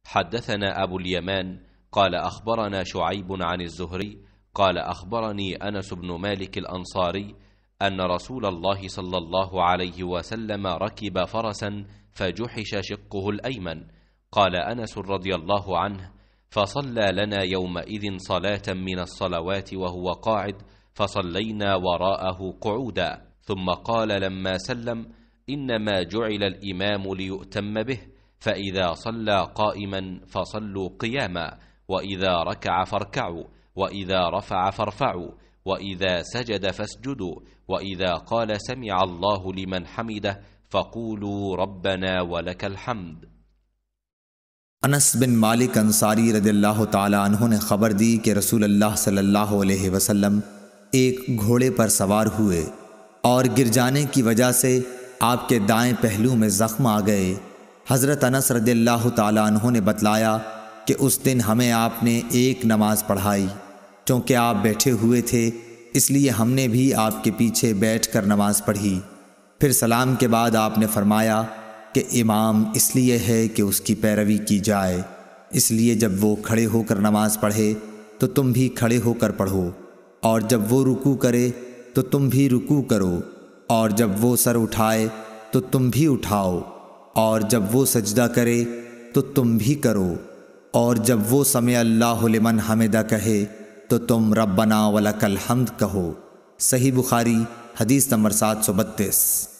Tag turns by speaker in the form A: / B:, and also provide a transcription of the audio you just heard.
A: حدثنا أبو اليمان قال أخبرنا شعيب عن الزهري قال أخبرني أنس بن مالك الأنصاري أن رسول الله صلى الله عليه وسلم ركب فرسا فجحش شقه الأيمن. قال أنس رضي الله عنه: فصلى لنا يومئذ صلاة من الصلوات وهو قاعد، فصلينا وراءه قعودا، ثم قال لما سلم: إنما جعل الإمام ليؤتم به، فإذا صلى قائما فصلوا قياما، وإذا ركع فاركعوا، وإذا رفع فارفعوا، وإذا سجد فاسجدوا، وإذا قال سمع الله لمن حمده فقولوا ربنا ولك الحمد۔
B: अनस बिन मालिक अंसारी रदियल्लाहु ताला अन्हु ने खबर दी कि रसूल अल्लाह सल्लल्लाहु अलैहि वसल्लम एक घोड़े पर सवार हुए और गिर जाने की वजह से आपके दाएं पहलू में ज़ख्म आ गए। हज़रत अनस रदियल्लाहु ताला अन्हु ने बतलाया कि उस दिन हमें आपने एक नमाज पढ़ाई। चूँकि आप बैठे हुए थे इसलिए हमने भी आपके पीछे बैठकर नमाज पढ़ी। फिर सलाम के बाद आपने फरमाया कि इमाम इसलिए है कि उसकी पैरवी की जाए, इसलिए जब वो खड़े होकर नमाज पढ़े तो तुम भी खड़े होकर पढ़ो, और जब वो रुकू करे तो तुम भी रुकू करो, और जब वो सर उठाए तो तुम भी उठाओ, और जब वो सजदा करे तो तुम भी करो, और जब वो समी अल्लाहु लिमन हमिदा कहे तो तुम रब्बना वलकल हम्द कहो। सही बुखारी हदीस नंबर 732।